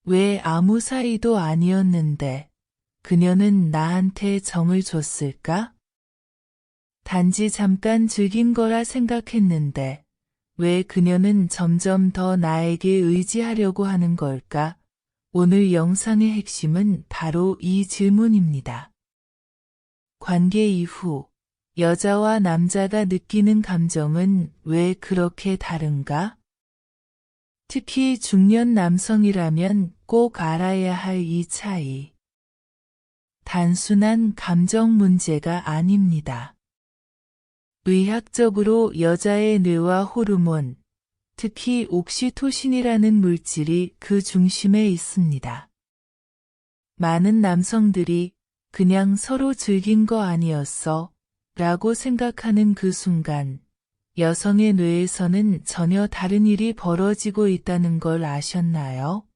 왜 아무 사이도 아니었는데 그녀는 나한테 정을 줬을까? 단지 잠깐 즐긴 거라 생각했는데 왜 그녀는 점점 더 나에게 의지하려고 하는 걸까? 오늘 영상의 핵심은 바로 이 질문입니다. 관계 이후 여자와 남자가 느끼는 감정은 왜 그렇게 다른가? 특히 중년 남성이라면 꼭 알아야 할 이 차이. 단순한 감정 문제가 아닙니다. 의학적으로 여자의 뇌와 호르몬, 특히 옥시토신이라는 물질이 그 중심에 있습니다. 많은 남성들이 그냥 서로 즐긴 거 아니었어 라고 생각하는 그 순간, 여성의 뇌에서는 전혀 다른 일이 벌어지고 있다는 걸 아셨나요?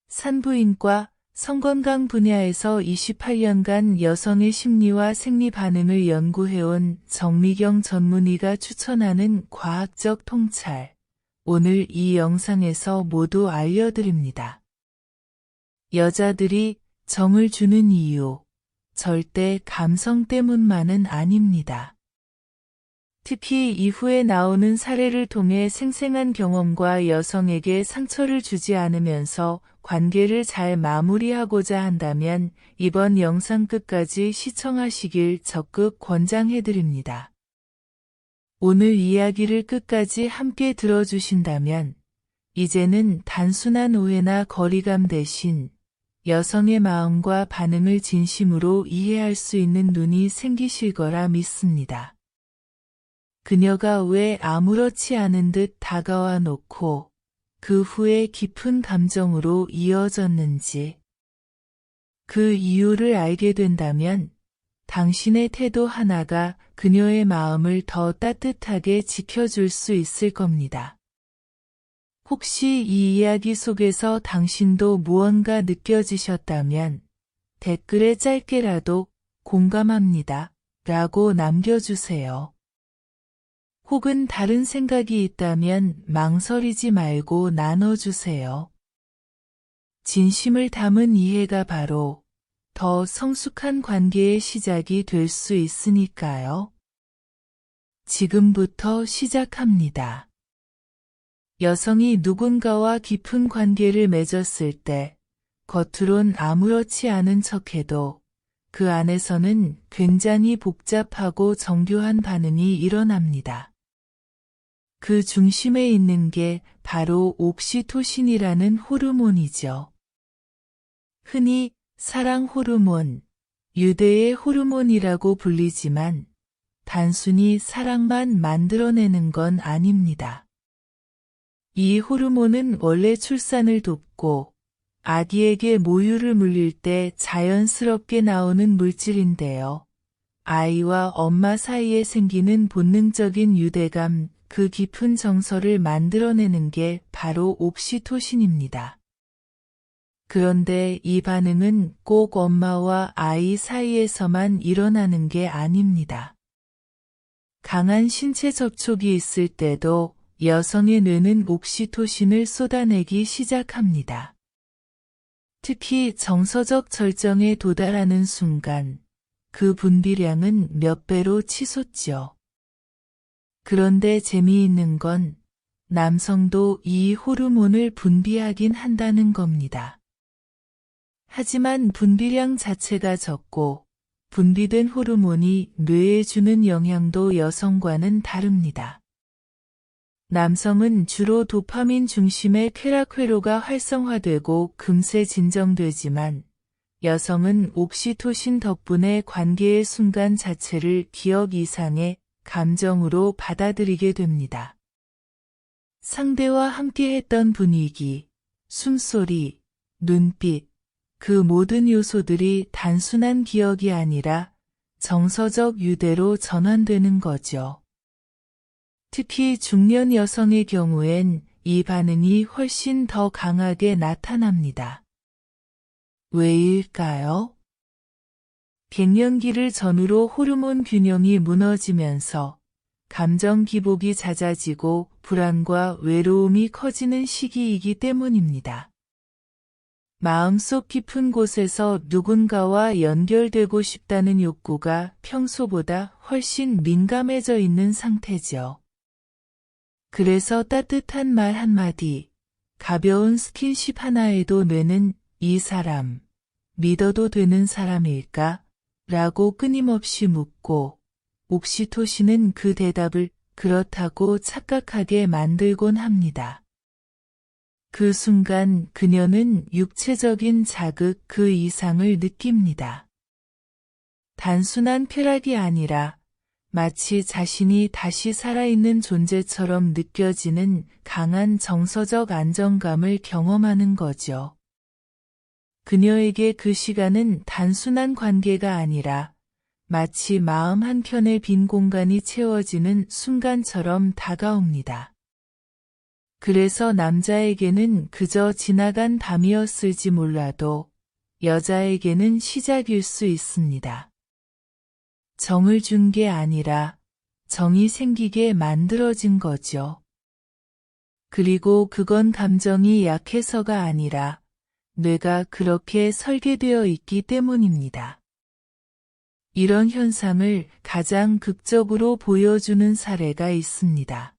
산부인과 성건강 분야에서 28년간 여성의 심리와 생리 반응을 연구해온 정미경 전문의가 추천하는 과학적 통찰. 오늘 이 영상에서 모두 알려드립니다. 여자들이 정을 주는 이유, 절대 감성 때문만은 아닙니다. 특히 이후에 나오는 사례를 통해 생생한 경험과 여성에게 상처를 주지 않으면서 관계를 잘 마무리하고자 한다면 이번 영상 끝까지 시청하시길 적극 권장해드립니다. 오늘 이야기를 끝까지 함께 들어주신다면 이제는 단순한 오해나 거리감 대신 여성의 마음과 반응을 진심으로 이해할 수 있는 눈이 생기실 거라 믿습니다. 그녀가 왜 아무렇지 않은 듯 다가와 놓고 그 후에 깊은 감정으로 이어졌는지 그 이유를 알게 된다면 당신의 태도 하나가 그녀의 마음을 더 따뜻하게 지켜줄 수 있을 겁니다. 혹시 이 이야기 속에서 당신도 무언가 느껴지셨다면 댓글에 짧게라도 공감합니다 라고 남겨주세요. 혹은 다른 생각이 있다면 망설이지 말고 나눠주세요. 진심을 담은 이해가 바로 더 성숙한 관계의 시작이 될 수 있으니까요. 지금부터 시작합니다. 여성이 누군가와 깊은 관계를 맺었을 때 겉으론 아무렇지 않은 척해도 그 안에서는 굉장히 복잡하고 정교한 반응이 일어납니다. 그 중심에 있는 게 바로 옥시토신이라는 호르몬이죠. 흔히 사랑 호르몬, 유대의 호르몬이라고 불리지만 단순히 사랑만 만들어내는 건 아닙니다. 이 호르몬은 원래 출산을 돕고 아기에게 모유를 물릴 때 자연스럽게 나오는 물질인데요. 아이와 엄마 사이에 생기는 본능적인 유대감, 그 깊은 정서를 만들어내는 게 바로 옥시토신입니다. 그런데 이 반응은 꼭 엄마와 아이 사이에서만 일어나는 게 아닙니다. 강한 신체 접촉이 있을 때도 여성의 뇌는 옥시토신을 쏟아내기 시작합니다. 특히 정서적 절정에 도달하는 순간 그 분비량은 몇 배로 치솟죠. 그런데 재미있는 건 남성도 이 호르몬을 분비하긴 한다는 겁니다. 하지만 분비량 자체가 적고 분비된 호르몬이 뇌에 주는 영향도 여성과는 다릅니다. 남성은 주로 도파민 중심의 쾌락회로가 활성화되고 금세 진정되지만 여성은 옥시토신 덕분에 관계의 순간 자체를 기억 이상의 감정으로 받아들이게 됩니다. 상대와 함께했던 분위기, 숨소리, 눈빛, 그 모든 요소들이 단순한 기억이 아니라 정서적 유대로 전환되는 거죠. 특히 중년 여성의 경우엔 이 반응이 훨씬 더 강하게 나타납니다. 왜일까요? 갱년기를 전후로 호르몬 균형이 무너지면서 감정 기복이 잦아지고 불안과 외로움이 커지는 시기이기 때문입니다. 마음속 깊은 곳에서 누군가와 연결되고 싶다는 욕구가 평소보다 훨씬 민감해져 있는 상태죠. 그래서 따뜻한 말 한마디, 가벼운 스킨십 하나에도 뇌는 이 사람, 믿어도 되는 사람일까? 라고 끊임없이 묻고, 옥시토신은 그 대답을 그렇다고 착각하게 만들곤 합니다. 그 순간 그녀는 육체적인 자극 그 이상을 느낍니다. 단순한 쾌락이 아니라 마치 자신이 다시 살아있는 존재처럼 느껴지는 강한 정서적 안정감을 경험하는 거죠. 그녀에게 그 시간은 단순한 관계가 아니라 마치 마음 한켠의 빈 공간이 채워지는 순간처럼 다가옵니다. 그래서 남자에게는 그저 지나간 밤이었을지 몰라도 여자에게는 시작일 수 있습니다. 정을 준 게 아니라 정이 생기게 만들어진 거죠. 그리고 그건 감정이 약해서가 아니라 뇌가 그렇게 설계되어 있기 때문입니다. 이런 현상을 가장 극적으로 보여주는 사례가 있습니다.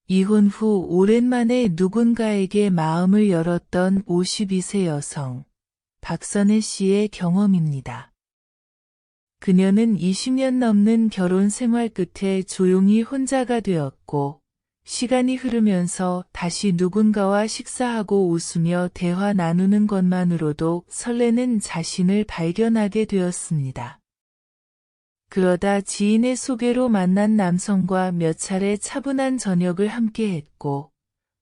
이혼 후 오랜만에 누군가에게 마음을 열었던 52세 여성, 박선혜 씨의 경험입니다. 그녀는 20년 넘는 결혼 생활 끝에 조용히 혼자가 되었고, 시간이 흐르면서 다시 누군가와 식사하고 웃으며 대화 나누는 것만으로도 설레는 자신을 발견하게 되었습니다. 그러다 지인의 소개로 만난 남성과 몇 차례 차분한 저녁을 함께 했고,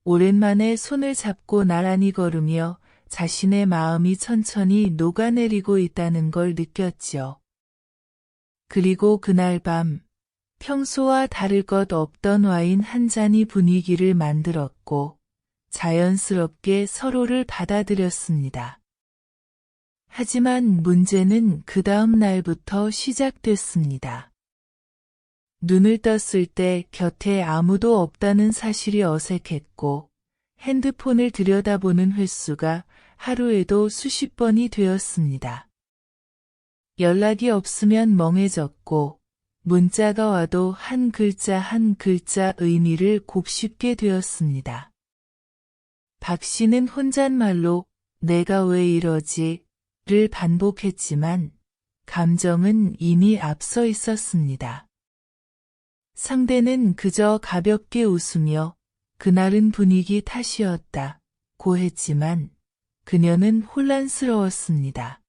오랜만에 손을 잡고 나란히 걸으며 자신의 마음이 천천히 녹아내리고 있다는 걸 느꼈죠. 그리고 그날 밤, 평소와 다를 것 없던 와인 한 잔이 분위기를 만들었고, 자연스럽게 서로를 받아들였습니다. 하지만 문제는 그 다음 날부터 시작됐습니다. 눈을 떴을 때 곁에 아무도 없다는 사실이 어색했고, 핸드폰을 들여다보는 횟수가 하루에도 수십 번이 되었습니다. 연락이 없으면 멍해졌고, 문자가 와도 한 글자 한 글자 의미를 곱씹게 되었습니다. 박 씨는 혼잣말로 내가 왜 이러지? 를 반복했지만 감정은 이미 앞서 있었습니다. 상대는 그저 가볍게 웃으며 그날은 분위기 탓이었다고 했지만 그녀는 혼란스러웠습니다.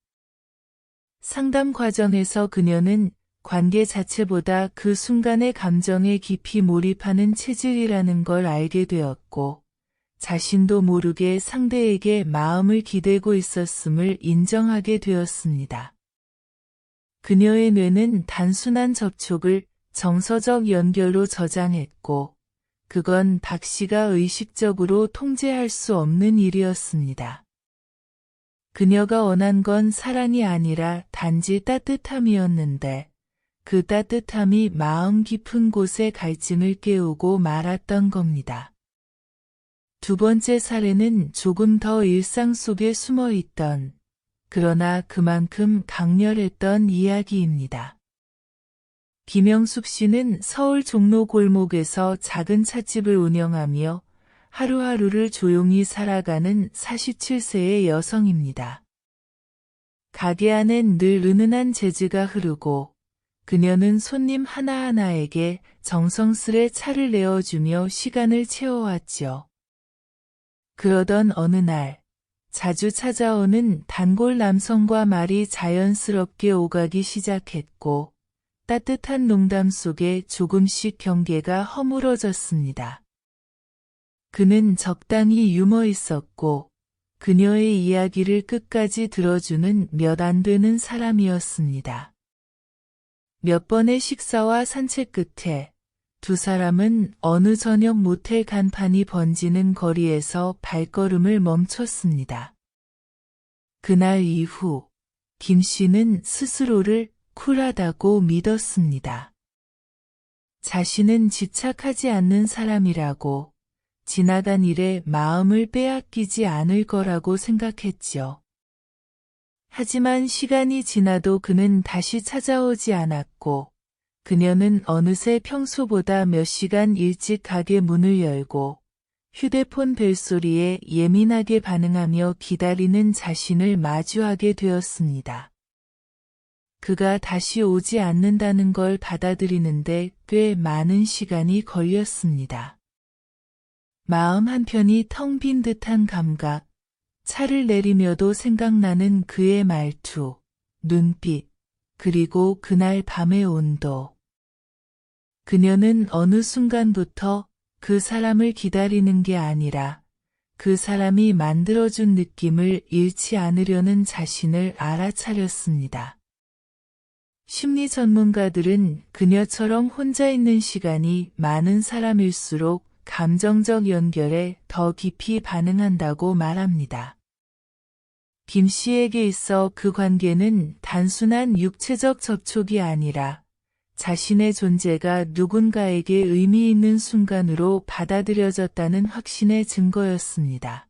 상담 과정에서 그녀는 관계 자체보다 그 순간의 감정에 깊이 몰입하는 체질이라는 걸 알게 되었고, 자신도 모르게 상대에게 마음을 기대고 있었음을 인정하게 되었습니다. 그녀의 뇌는 단순한 접촉을 정서적 연결로 저장했고, 그건 박 씨가 의식적으로 통제할 수 없는 일이었습니다. 그녀가 원한 건 사랑이 아니라 단지 따뜻함이었는데, 그 따뜻함이 마음 깊은 곳의 갈증을 깨우고 말았던 겁니다. 두 번째 사례는 조금 더 일상 속에 숨어 있던, 그러나 그만큼 강렬했던 이야기입니다. 김영숙 씨는 서울 종로 골목에서 작은 찻집을 운영하며 하루하루를 조용히 살아가는 47세의 여성입니다. 가게 안엔 늘 은은한 재즈가 흐르고 그녀는 손님 하나하나에게 정성스레 차를 내어주며 시간을 채워왔죠. 그러던 어느 날 자주 찾아오는 단골 남성과 말이 자연스럽게 오가기 시작했고 따뜻한 농담 속에 조금씩 경계가 허물어졌습니다. 그는 적당히 유머 있었고 그녀의 이야기를 끝까지 들어주는 몇 안 되는 사람이었습니다. 몇 번의 식사와 산책 끝에 두 사람은 어느 저녁 모텔 간판이 번지는 거리에서 발걸음을 멈췄습니다. 그날 이후 김 씨는 스스로를 쿨하다고 믿었습니다. 자신은 집착하지 않는 사람이라고, 지나간 일에 마음을 빼앗기지 않을 거라고 생각했지요. 하지만 시간이 지나도 그는 다시 찾아오지 않았고, 그녀는 어느새 평소보다 몇 시간 일찍 가게 문을 열고, 휴대폰 벨소리에 예민하게 반응하며 기다리는 자신을 마주하게 되었습니다. 그가 다시 오지 않는다는 걸 받아들이는데 꽤 많은 시간이 걸렸습니다. 마음 한편이 텅 빈 듯한 감각, 차를 내리며도 생각나는 그의 말투, 눈빛, 그리고 그날 밤의 온도. 그녀는 어느 순간부터 그 사람을 기다리는 게 아니라 그 사람이 만들어준 느낌을 잃지 않으려는 자신을 알아차렸습니다. 심리 전문가들은 그녀처럼 혼자 있는 시간이 많은 사람일수록 감정적 연결에 더 깊이 반응한다고 말합니다. 김 씨에게 있어 그 관계는 단순한 육체적 접촉이 아니라 자신의 존재가 누군가에게 의미 있는 순간으로 받아들여졌다는 확신의 증거였습니다.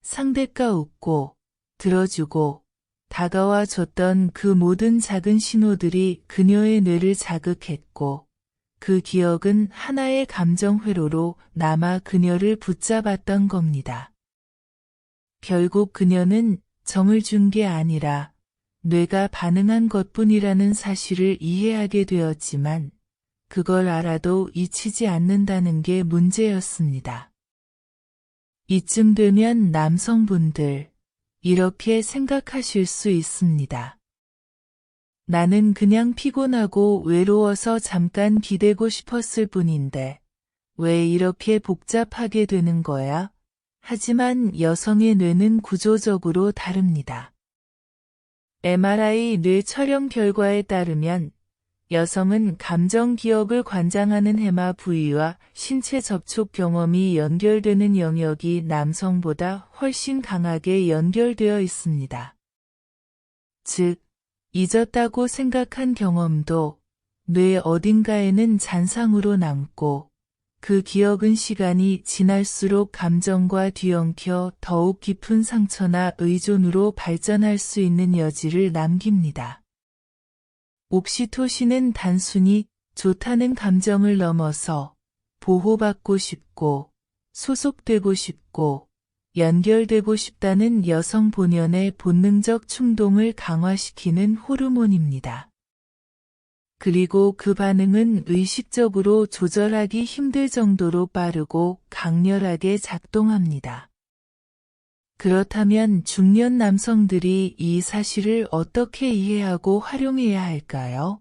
상대가 웃고, 들어주고, 다가와 줬던 그 모든 작은 신호들이 그녀의 뇌를 자극했고, 그 기억은 하나의 감정 회로로 남아 그녀를 붙잡았던 겁니다. 결국 그녀는 정을 준 게 아니라 뇌가 반응한 것뿐이라는 사실을 이해하게 되었지만 그걸 알아도 잊히지 않는다는 게 문제였습니다. 이쯤 되면 남성분들, 이렇게 생각하실 수 있습니다. 나는 그냥 피곤하고 외로워서 잠깐 기대고 싶었을 뿐인데 왜 이렇게 복잡하게 되는 거야? 하지만 여성의 뇌는 구조적으로 다릅니다. MRI 뇌 촬영 결과에 따르면 여성은 감정 기억을 관장하는 해마 부위와 신체 접촉 경험이 연결되는 영역이 남성보다 훨씬 강하게 연결되어 있습니다. 즉, 잊었다고 생각한 경험도 뇌 어딘가에는 잔상으로 남고 그 기억은 시간이 지날수록 감정과 뒤엉켜 더욱 깊은 상처나 의존으로 발전할 수 있는 여지를 남깁니다. 옥시토신은 단순히 좋다는 감정을 넘어서 보호받고 싶고 소속되고 싶고 연결되고 싶다는 여성 본연의 본능적 충동을 강화시키는 호르몬입니다. 그리고 그 반응은 의식적으로 조절하기 힘들 정도로 빠르고 강렬하게 작동합니다. 그렇다면 중년 남성들이 이 사실을 어떻게 이해하고 활용해야 할까요?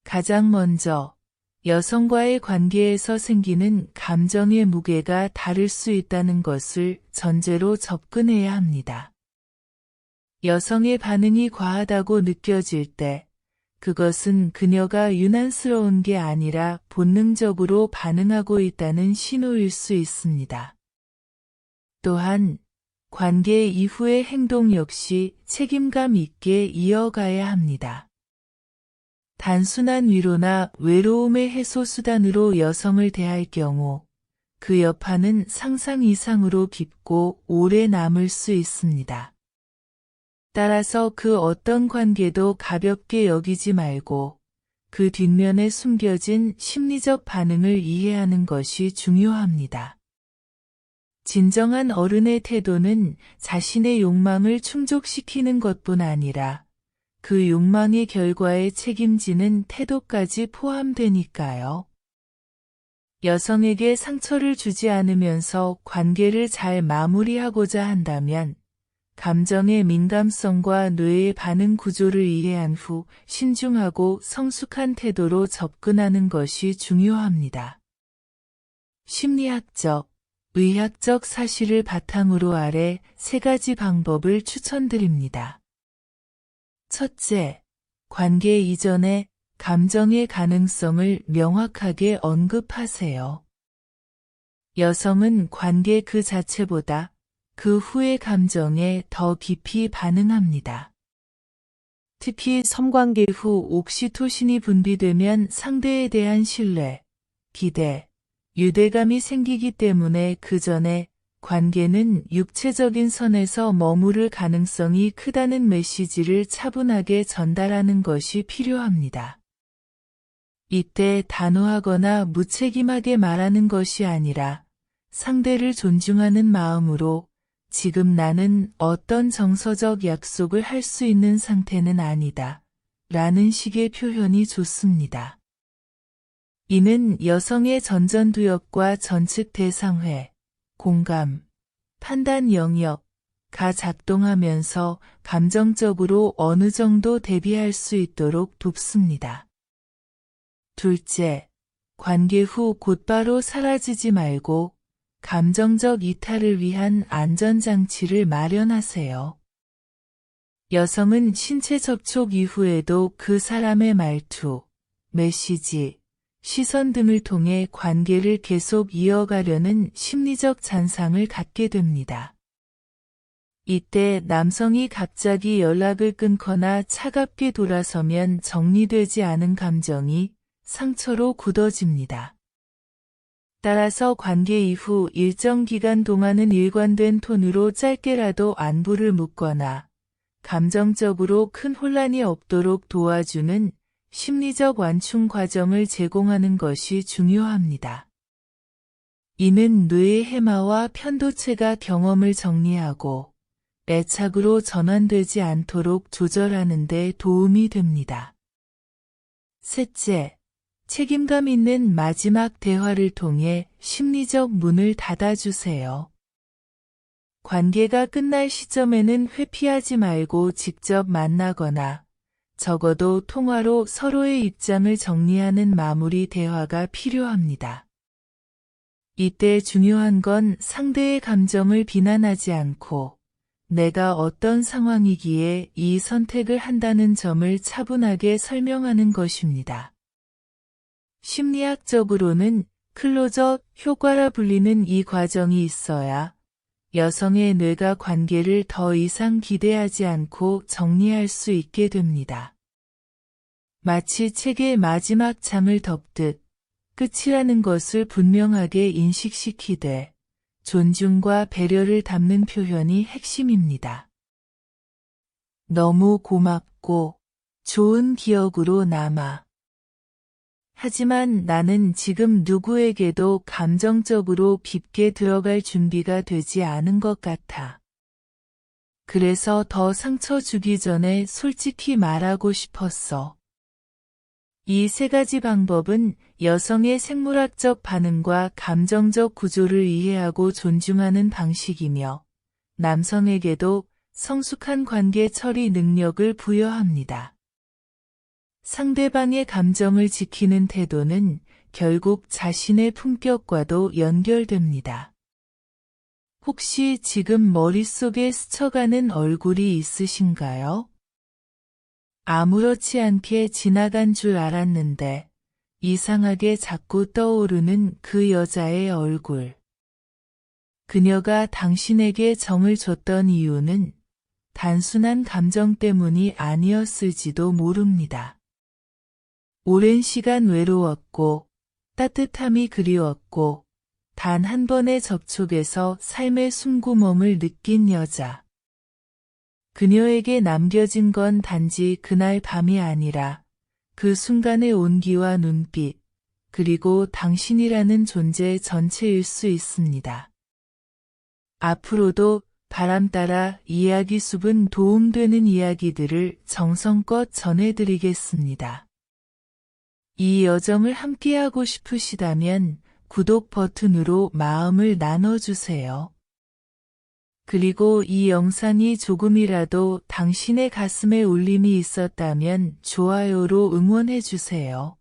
가장 먼저 여성과의 관계에서 생기는 감정의 무게가 다를 수 있다는 것을 전제로 접근해야 합니다. 여성의 반응이 과하다고 느껴질 때 그것은 그녀가 유난스러운 게 아니라 본능적으로 반응하고 있다는 신호일 수 있습니다. 또한 관계 이후의 행동 역시 책임감 있게 이어가야 합니다. 단순한 위로나 외로움의 해소 수단으로 여성을 대할 경우 그 여파는 상상 이상으로 깊고 오래 남을 수 있습니다. 따라서 그 어떤 관계도 가볍게 여기지 말고 그 뒷면에 숨겨진 심리적 반응을 이해하는 것이 중요합니다. 진정한 어른의 태도는 자신의 욕망을 충족시키는 것뿐 아니라 그 욕망의 결과에 책임지는 태도까지 포함되니까요. 여성에게 상처를 주지 않으면서 관계를 잘 마무리하고자 한다면 감정의 민감성과 뇌의 반응 구조를 이해한 후 신중하고 성숙한 태도로 접근하는 것이 중요합니다. 심리학적, 의학적 사실을 바탕으로 아래 3가지 방법을 추천드립니다. 첫째, 관계 이전에 감정의 가능성을 명확하게 언급하세요. 여성은 관계 그 자체보다 그 후의 감정에 더 깊이 반응합니다. 특히 성관계 후 옥시토신이 분비되면 상대에 대한 신뢰, 기대, 유대감이 생기기 때문에 그 전에 관계는 육체적인 선에서 머무를 가능성이 크다는 메시지를 차분하게 전달하는 것이 필요합니다. 이때 단호하거나 무책임하게 말하는 것이 아니라 상대를 존중하는 마음으로 지금 나는 어떤 정서적 약속을 할 수 있는 상태는 아니다. 라는 식의 표현이 좋습니다. 이는 여성의 전전두엽과 전측 대상회, 공감, 판단 영역가 작동하면서 감정적으로 어느 정도 대비할 수 있도록 돕습니다. 둘째, 관계 후 곧바로 사라지지 말고 감정적 이탈을 위한 안전장치를 마련하세요. 여성은 신체 접촉 이후에도 그 사람의 말투, 메시지, 시선 등을 통해 관계를 계속 이어가려는 심리적 잔상을 갖게 됩니다. 이때 남성이 갑자기 연락을 끊거나 차갑게 돌아서면 정리되지 않은 감정이 상처로 굳어집니다. 따라서 관계 이후 일정 기간 동안은 일관된 톤으로 짧게라도 안부를 묻거나 감정적으로 큰 혼란이 없도록 도와주는 심리적 완충 과정을 제공하는 것이 중요합니다. 이는 뇌의 해마와 편도체가 경험을 정리하고 애착으로 전환되지 않도록 조절하는 데 도움이 됩니다. 셋째, 책임감 있는 마지막 대화를 통해 심리적 문을 닫아주세요. 관계가 끝날 시점에는 회피하지 말고 직접 만나거나 적어도 통화로 서로의 입장을 정리하는 마무리 대화가 필요합니다. 이때 중요한 건 상대의 감정을 비난하지 않고 내가 어떤 상황이기에 이 선택을 한다는 점을 차분하게 설명하는 것입니다. 심리학적으로는 클로저 효과라 불리는 이 과정이 있어야 여성의 뇌가 관계를 더 이상 기대하지 않고 정리할 수 있게 됩니다. 마치 책의 마지막 장을 덮듯 끝이라는 것을 분명하게 인식시키되 존중과 배려를 담는 표현이 핵심입니다. 너무 고맙고 좋은 기억으로 남아. 하지만 나는 지금 누구에게도 감정적으로 깊게 들어갈 준비가 되지 않은 것 같아. 그래서 더 상처 주기 전에 솔직히 말하고 싶었어. 이 세 가지 방법은 여성의 생물학적 반응과 감정적 구조를 이해하고 존중하는 방식이며 남성에게도 성숙한 관계 처리 능력을 부여합니다. 상대방의 감정을 지키는 태도는 결국 자신의 품격과도 연결됩니다. 혹시 지금 머릿속에 스쳐가는 얼굴이 있으신가요? 아무렇지 않게 지나간 줄 알았는데 이상하게 자꾸 떠오르는 그 여자의 얼굴. 그녀가 당신에게 정을 줬던 이유는 단순한 감정 때문이 아니었을지도 모릅니다. 오랜 시간 외로웠고 따뜻함이 그리웠고 단 한 번의 접촉에서 삶의 숨구멍을 느낀 여자. 그녀에게 남겨진 건 단지 그날 밤이 아니라 그 순간의 온기와 눈빛, 그리고 당신이라는 존재 전체일 수 있습니다. 앞으로도 바람 따라 이야기 숲은 도움되는 이야기들을 정성껏 전해드리겠습니다. 이 여정을 함께하고 싶으시다면 구독 버튼으로 마음을 나눠주세요. 그리고 이 영상이 조금이라도 당신의 가슴에 울림이 있었다면 좋아요로 응원해주세요.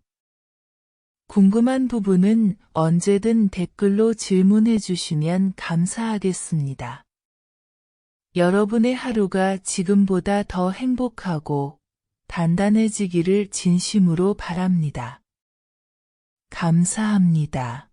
궁금한 부분은 언제든 댓글로 질문해주시면 감사하겠습니다. 여러분의 하루가 지금보다 더 행복하고 단단해지기를 진심으로 바랍니다. 감사합니다.